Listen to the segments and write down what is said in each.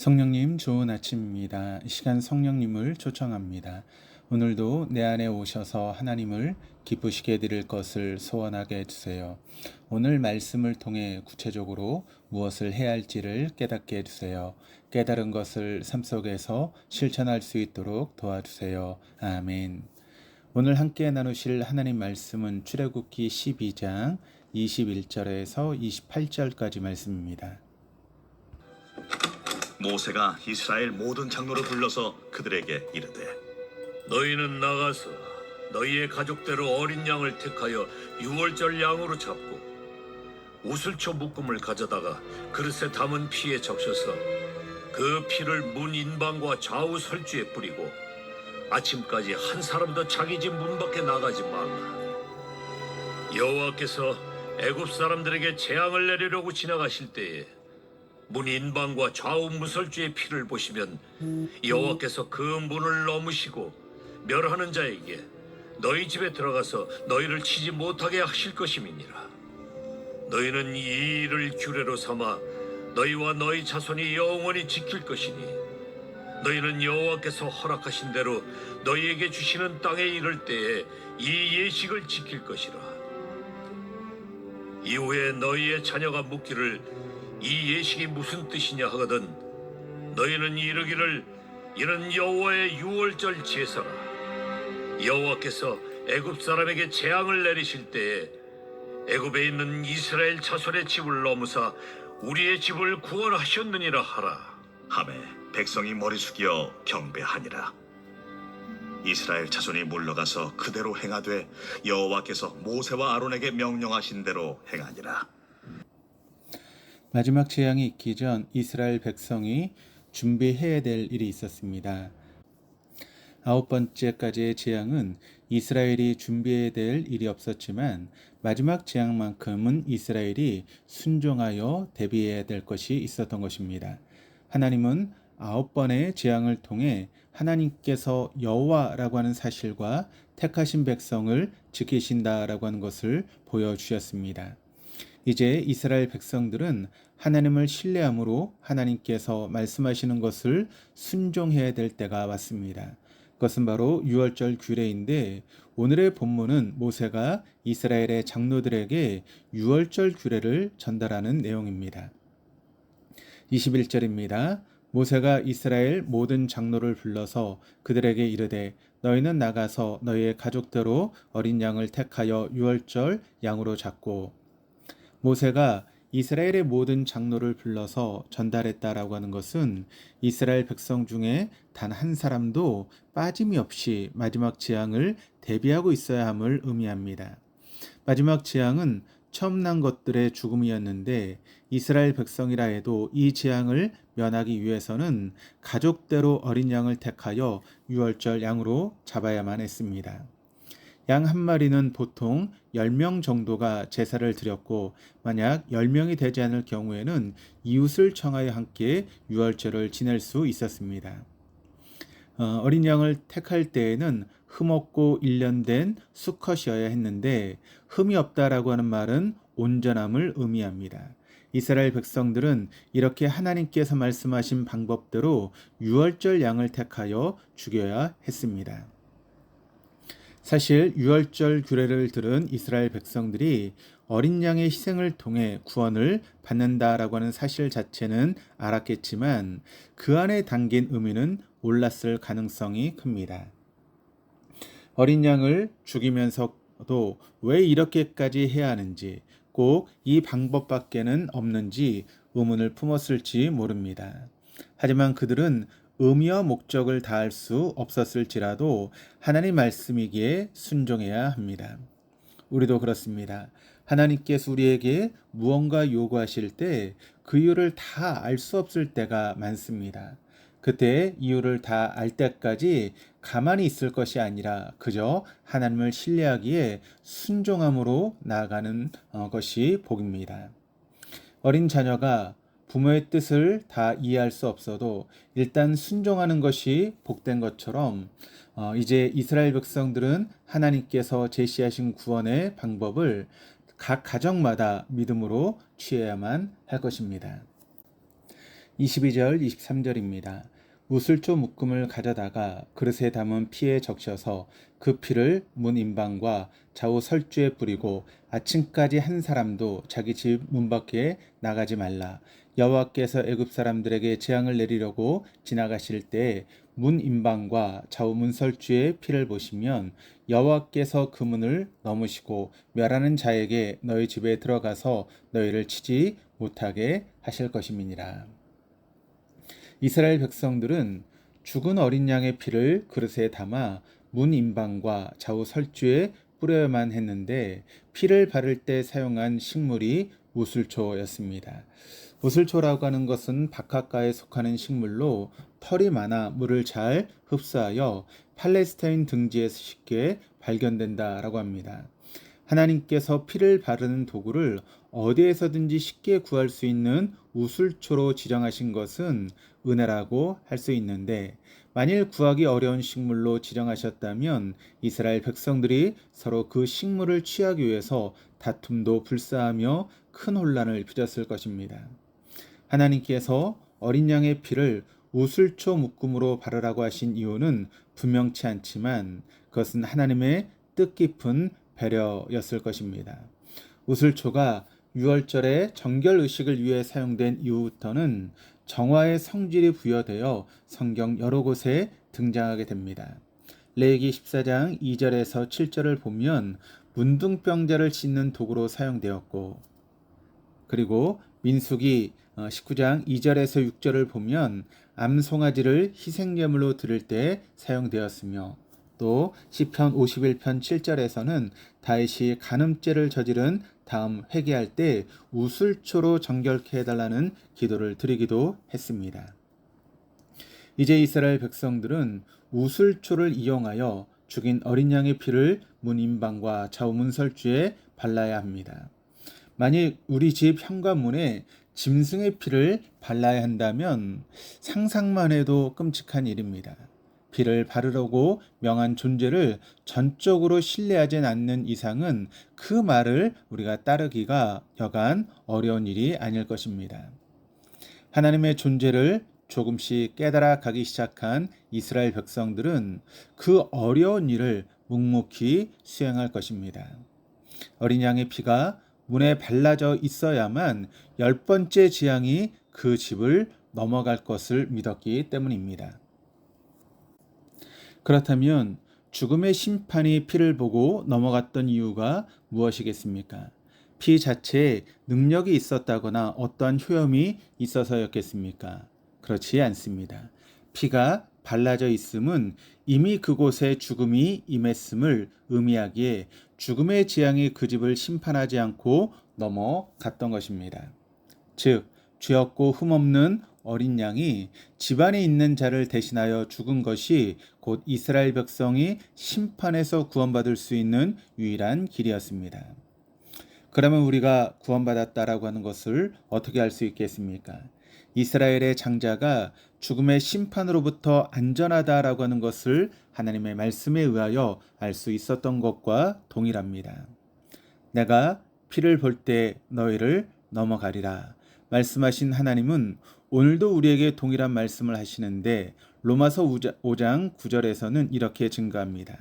성령님 좋은 아침입니다. 이 시간 성령님을 초청합니다. 오늘도 내 안에 오셔서 하나님을 기쁘시게 해드릴 것을 소원하게 해주세요. 오늘 말씀을 통해 구체적으로 무엇을 해야 할지를 깨닫게 해주세요. 깨달은 것을 삶 속에서 실천할 수 있도록 도와주세요. 아멘. 오늘 함께 나누실 하나님 말씀은 출애굽기 12장 21절에서 28절까지 말씀입니다. 모세가 이스라엘 모든 장로를 불러서 그들에게 이르되 너희는 나가서 너희의 가족대로 어린 양을 택하여 유월절 양으로 잡고 우슬초 묶음을 가져다가 그릇에 담은 피에 적셔서 그 피를 문 인방과 좌우 설주에 뿌리고 아침까지 한 사람도 자기 집 문 밖에 나가지 말라. 여호와께서 애굽 사람들에게 재앙을 내리려고 지나가실 때에 문 인방과 좌우 무설주의 피를 보시면 여호와께서 그 문을 넘으시고 멸하는 자에게 너희 집에 들어가서 너희를 치지 못하게 하실 것임이니라. 너희는 이 일을 규례로 삼아 너희와 너희 자손이 영원히 지킬 것이니 너희는 여호와께서 허락하신 대로 너희에게 주시는 땅에 이를 때에 이 예식을 지킬 것이라. 이후에 너희의 자녀가 묻기를 이 예식이 무슨 뜻이냐 하거든 너희는 이르기를 이는 여호와의 유월절 제사라. 여호와께서 애굽 사람에게 재앙을 내리실 때에 애굽에 있는 이스라엘 자손의 집을 넘으사 우리의 집을 구원하셨느니라 하라. 하매 백성이 머리 숙여 경배하니라. 이스라엘 자손이 물러가서 그대로 행하되 여호와께서 모세와 아론에게 명령하신 대로 행하니라. 마지막 재앙이 있기 전 이스라엘 백성이 준비해야 될 일이 있었습니다. 9번째까지의 재앙은 이스라엘이 준비해야 될 일이 없었지만 마지막 재앙만큼은 이스라엘이 순종하여 대비해야 될 것이 있었던 것입니다. 하나님은 9번의 재앙을 통해 하나님께서 여호와라고 하는 사실과 택하신 백성을 지키신다라고 하는 것을 보여주셨습니다. 이제 이스라엘 백성들은 하나님을 신뢰함으로 하나님께서 말씀하시는 것을 순종해야 될 때가 왔습니다. 그것은 바로 유월절 규례인데 오늘의 본문은 모세가 이스라엘의 장로들에게 유월절 규례를 전달하는 내용입니다. 21절입니다. 모세가 이스라엘 모든 장로를 불러서 그들에게 이르되 너희는 나가서 너희의 가족대로 어린 양을 택하여 유월절 양으로 잡고 모세가 이스라엘의 모든 장로를 불러서 전달했다라고 하는 것은 이스라엘 백성 중에 단 한 사람도 빠짐이 없이 마지막 재앙을 대비하고 있어야 함을 의미합니다. 마지막 재앙은 처음 난 것들의 죽음이었는데 이스라엘 백성이라 해도 이 재앙을 면하기 위해서는 가족대로 어린 양을 택하여 유월절 양으로 잡아야만 했습니다. 양 한 마리는 보통 10명 정도가 제사를 드렸고 만약 10명이 되지 않을 경우에는 이웃을 청하여 함께 유월절을 지낼 수 있었습니다. 어린 양을 택할 때에는 흠없고 일련된 수컷이어야 했는데 흠이 없다라고 하는 말은 온전함을 의미합니다. 이스라엘 백성들은 이렇게 하나님께서 말씀하신 방법대로 유월절 양을 택하여 죽여야 했습니다. 사실 유월절 규례를 들은 이스라엘 백성들이 어린 양의 희생을 통해 구원을 받는다라고 하는 사실 자체는 알았겠지만 그 안에 담긴 의미는 몰랐을 가능성이 큽니다. 어린 양을 죽이면서도 왜 이렇게까지 해야 하는지 꼭 이 방법밖에는 없는지 의문을 품었을지 모릅니다. 하지만 그들은 의미와 목적을 다할 수 없었을지라도 하나님 말씀이기에 순종해야 합니다. 우리도 그렇습니다. 하나님께서 우리에게 무언가 요구하실 때 그 이유를 다 알 수 없을 때가 많습니다. 그때 이유를 다 알 때까지 가만히 있을 것이 아니라 그저 하나님을 신뢰하기에 순종함으로 나아가는 것이 복입니다. 어린 자녀가 부모의 뜻을 다 이해할 수 없어도 일단 순종하는 것이 복된 것처럼 이제 이스라엘 백성들은 하나님께서 제시하신 구원의 방법을 각 가정마다 믿음으로 취해야만 할 것입니다. 22절, 23절입니다. 우슬조 묶음을 가져다가 그릇에 담은 피에 적셔서 그 피를 문 임방과 좌우 설주에 뿌리고 아침까지 한 사람도 자기 집 문 밖에 나가지 말라. 여호와께서 애굽 사람들에게 재앙을 내리려고 지나가실 때 문 임방과 좌우 문 설주에 피를 보시면 여호와께서 그 문을 넘으시고 멸하는 자에게 너희 집에 들어가서 너희를 치지 못하게 하실 것임이니라. 이스라엘 백성들은 죽은 어린 양의 피를 그릇에 담아 문 임방과 좌우 설주에 뿌려야만 했는데 피를 바를 때 사용한 식물이 우슬초였습니다. 우슬초라고 하는 것은 박하과에 속하는 식물로 털이 많아 물을 잘 흡수하여 팔레스타인 등지에서 쉽게 발견된다라고 합니다. 하나님께서 피를 바르는 도구를 어디에서든지 쉽게 구할 수 있는 우슬초로 지정하신 것은 은혜라고 할 수 있는데 만일 구하기 어려운 식물로 지정하셨다면 이스라엘 백성들이 서로 그 식물을 취하기 위해서 다툼도 불사하며 큰 혼란을 빚었을 것입니다. 하나님께서 어린 양의 피를 우슬초 묶음으로 바르라고 하신 이유는 분명치 않지만 그것은 하나님의 뜻깊은 배려였을 것입니다. 우슬초가 유월절의 정결 의식을 위해 사용된 이후부터는 정화의 성질이 부여되어 성경 여러 곳에 등장하게 됩니다. 레위기 14장 2절에서 7절을 보면 문둥병자를 씻는 도구로 사용되었고, 그리고 민수기 19장 2절에서 6절을 보면 암송아지를 희생제물로 드릴 때 사용되었으며, 또 시편 51편 7절에서는 다윗이 간음죄를 저지른 다음 회개할 때 우슬초로 정결케 해달라는 기도를 드리기도 했습니다. 이제 이스라엘 백성들은 우슬초를 이용하여 죽인 어린 양의 피를 문 임방과 좌우 문설주에 발라야 합니다. 만일 우리 집 현관문에 짐승의 피를 발라야 한다면 상상만 해도 끔찍한 일입니다. 피를 바르라고 명한 존재를 전적으로 신뢰하지 않는 이상은 그 말을 우리가 따르기가 여간 어려운 일이 아닐 것입니다. 하나님의 존재를 조금씩 깨달아 가기 시작한 이스라엘 백성들은 그 어려운 일을 묵묵히 수행할 것입니다. 어린 양의 피가 문에 발라져 있어야만 10번째 재앙이 그 집을 넘어갈 것을 믿었기 때문입니다. 그렇다면 죽음의 심판이 피를 보고 넘어갔던 이유가 무엇이겠습니까? 피 자체에 능력이 있었다거나 어떠한 효험이 있어서였겠습니까? 그렇지 않습니다. 피가 발라져 있음은 이미 그곳에 죽음이 임했음을 의미하기에 죽음의 재앙이 그 집을 심판하지 않고 넘어갔던 것입니다. 즉, 죄 없고 흠없는 어린 양이 집안에 있는 자를 대신하여 죽은 것이 곧 이스라엘 백성이 심판에서 구원받을 수 있는 유일한 길이었습니다. 그러면 우리가 구원받았다라고 하는 것을 어떻게 알 수 있겠습니까? 이스라엘의 장자가 죽음의 심판으로부터 안전하다라고 하는 것을 하나님의 말씀에 의하여 알 수 있었던 것과 동일합니다. 내가 피를 볼 때 너희를 넘어가리라 말씀하신 하나님은 오늘도 우리에게 동일한 말씀을 하시는데 로마서 5장 9절에서는 이렇게 증거합니다.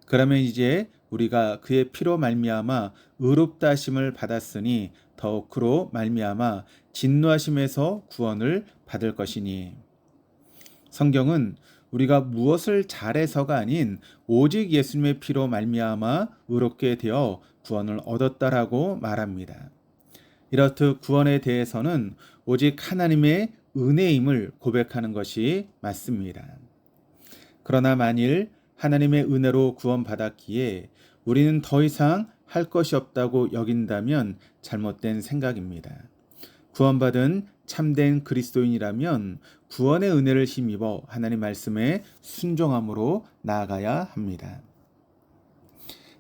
그러면 이제 우리가 그의 피로 말미암아 의롭다 하심을 받았으니 더욱 그로 말미암아 진노하심에서 구원을 받을 것이니. 성경은 우리가 무엇을 잘해서가 아닌 오직 예수님의 피로 말미암아 의롭게 되어 구원을 얻었다라고 말합니다. 이렇듯 구원에 대해서는 오직 하나님의 은혜임을 고백하는 것이 맞습니다. 그러나 만일 하나님의 은혜로 구원받았기에 우리는 더 이상 할 것이 없다고 여긴다면 잘못된 생각입니다. 구원받은 참된 그리스도인이라면 구원의 은혜를 힘입어 하나님 말씀에 순종함으로 나아가야 합니다.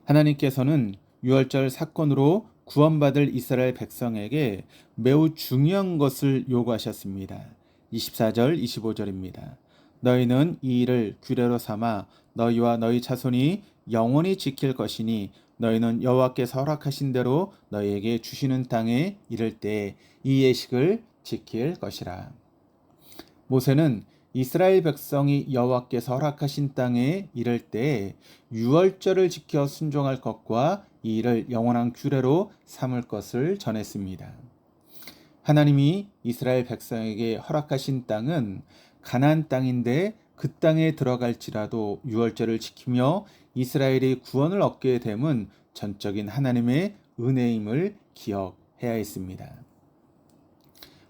하나님께서는 유월절 사건으로 구원받을 이스라엘 백성에게 매우 중요한 것을 요구하셨습니다. 24절, 25절입니다. 너희는 이 일을 규례로 삼아 너희와 너희 자손이 영원히 지킬 것이니 너희는 여호와께서 허락하신 대로 너희에게 주시는 땅에 이를 때 이 예식을 지킬 것이라. 모세는 이스라엘 백성이 여호와께서 허락하신 땅에 이를 때 유월절을 지켜 순종할 것과 이 일을 영원한 규례로 삼을 것을 전했습니다. 하나님이 이스라엘 백성에게 허락하신 땅은 가나안 땅인데 그 땅에 들어갈지라도 유월절을 지키며 이스라엘이 구원을 얻게 됨은 전적인 하나님의 은혜임을 기억해야 했습니다.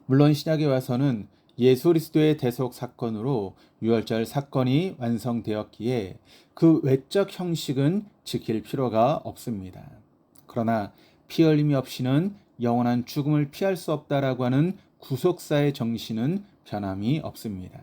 물론 신약에 와서는 예수 그리스도의 대속 사건으로 유월절 사건이 완성되었기에 그 외적 형식은 지킬 필요가 없습니다. 그러나 피 흘림이 없이는 영원한 죽음을 피할 수 없다라고 하는 구속사의 정신은 변함이 없습니다.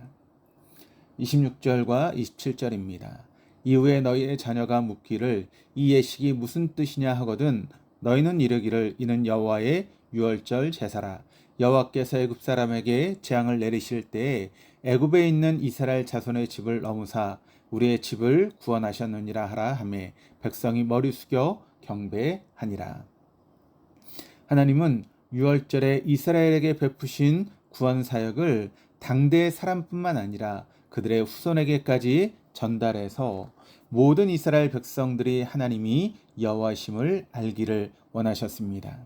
26절과 27절입니다. 이후에 너희의 자녀가 묻기를 이 예식이 무슨 뜻이냐 하거든 너희는 이르기를 이는 여호와의 유월절 제사라. 여호와께서 애굽 사람에게 재앙을 내리실 때에 애굽에 있는 이스라엘 자손의 집을 넘으사 우리의 집을 구원하셨느니라 하라 하매 백성이 머리 숙여 경배하니라. 하나님은 유월절에 이스라엘에게 베푸신 구원 사역을 당대의 사람뿐만 아니라 그들의 후손에게까지 전달해서 모든 이스라엘 백성들이 하나님이 여호와심을 알기를 원하셨습니다.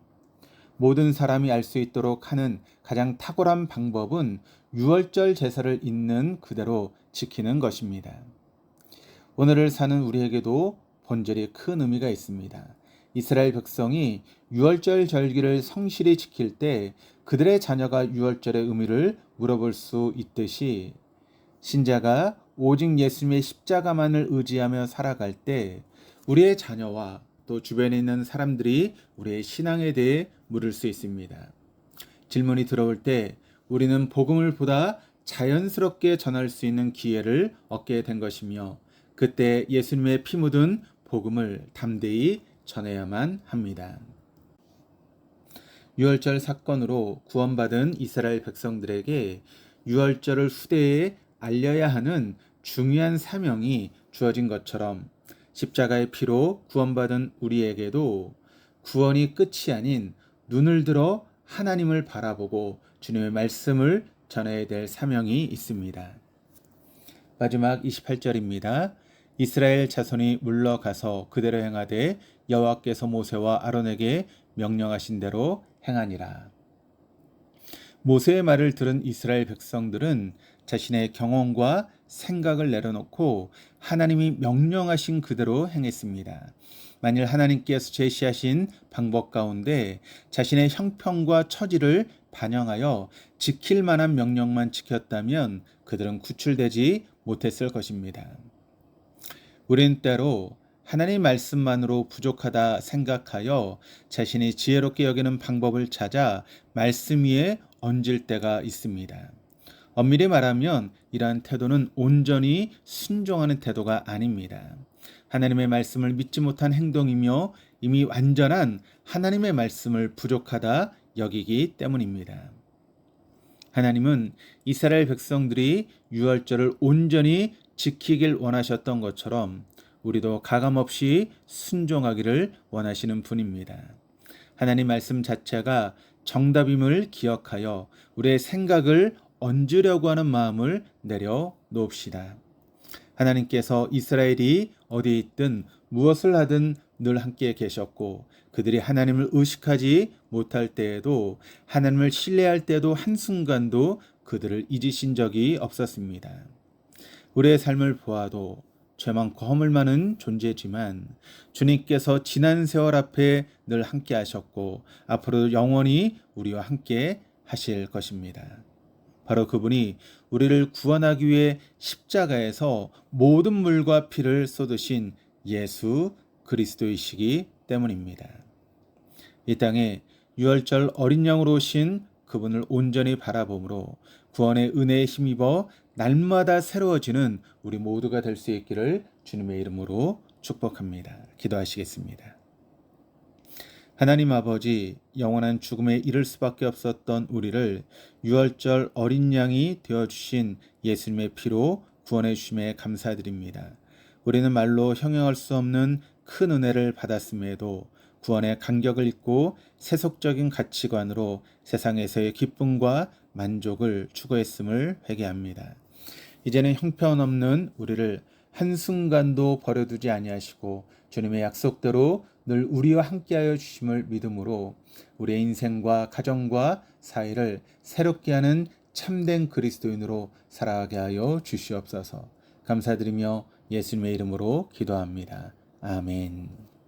모든 사람이 알 수 있도록 하는 가장 탁월한 방법은 유월절 제사를 있는 그대로 지키는 것입니다. 오늘을 사는 우리에게도 본절이 큰 의미가 있습니다. 이스라엘 백성이 유월절 절기를 성실히 지킬 때 그들의 자녀가 유월절의 의미를 물어볼 수 있듯이 신자가 오직 예수님의 십자가만을 의지하며 살아갈 때 우리의 자녀와 또 주변에 있는 사람들이 우리의 신앙에 대해 물을 수 있습니다. 질문이 들어올 때 우리는 복음을 보다 자연스럽게 전할 수 있는 기회를 얻게 된 것이며 그때 예수님의 피 묻은 복음을 담대히 전해야만 합니다. 유월절 사건으로 구원받은 이스라엘 백성들에게 유월절을 후대에 알려야 하는 중요한 사명이 주어진 것처럼 십자가의 피로 구원받은 우리에게도 구원이 끝이 아닌 눈을 들어 하나님을 바라보고 주님의 말씀을 전해야 될 사명이 있습니다. 마지막 28절입니다. 이스라엘 자손이 물러가서 그대로 행하되 여호와께서 모세와 아론에게 명령하신 대로 행하니라. 모세의 말을 들은 이스라엘 백성들은 자신의 경험과 생각을 내려놓고 하나님이 명령하신 그대로 행했습니다. 만일 하나님께서 제시하신 방법 가운데 자신의 형편과 처지를 반영하여 지킬 만한 명령만 지켰다면 그들은 구출되지 못했을 것입니다. 우린 때로 하나님 말씀만으로 부족하다 생각하여 자신이 지혜롭게 여기는 방법을 찾아 말씀 위에 얹을 때가 있습니다. 엄밀히 말하면 이러한 태도는 온전히 순종하는 태도가 아닙니다. 하나님의 말씀을 믿지 못한 행동이며 이미 완전한 하나님의 말씀을 부족하다 여기기 때문입니다. 하나님은 이스라엘 백성들이 유월절을 온전히 지키길 원하셨던 것처럼 우리도 가감없이 순종하기를 원하시는 분입니다. 하나님 말씀 자체가 정답임을 기억하여 우리의 생각을 얹으려고 하는 마음을 내려놓읍시다. 하나님께서 이스라엘이 어디에 있든 무엇을 하든 늘 함께 계셨고 그들이 하나님을 의식하지 못할 때에도 하나님을 신뢰할 때도 한순간도 그들을 잊으신 적이 없었습니다. 우리의 삶을 보아도 죄 많고 허물 많은 존재지만 주님께서 지난 세월 앞에 늘 함께 하셨고 앞으로도 영원히 우리와 함께 하실 것입니다. 바로 그분이 우리를 구원하기 위해 십자가에서 모든 물과 피를 쏟으신 예수 그리스도이시기 때문입니다. 이 땅에 유월절 어린 양으로 오신 그분을 온전히 바라봄으로 구원의 은혜에 힘입어 날마다 새로워지는 우리 모두가 될 수 있기를 주님의 이름으로 축복합니다. 기도하시겠습니다. 하나님 아버지, 영원한 죽음에 이를 수밖에 없었던 우리를 유월절 어린 양이 되어주신 예수님의 피로 구원해 주심에 감사드립니다. 우리는 말로 형용할 수 없는 큰 은혜를 받았음에도 구원의 간격을 잊고 세속적인 가치관으로 세상에서의 기쁨과 만족을 추구했음을 회개합니다. 이제는 형편없는 우리를 한순간도 버려두지 아니하시고 주님의 약속대로 늘 우리와 함께하여 주심을 믿음으로 우리의 인생과 가정과 사회를 새롭게 하는 참된 그리스도인으로 살아가게 하여 주시옵소서. 감사드리며 예수님의 이름으로 기도합니다. 아멘.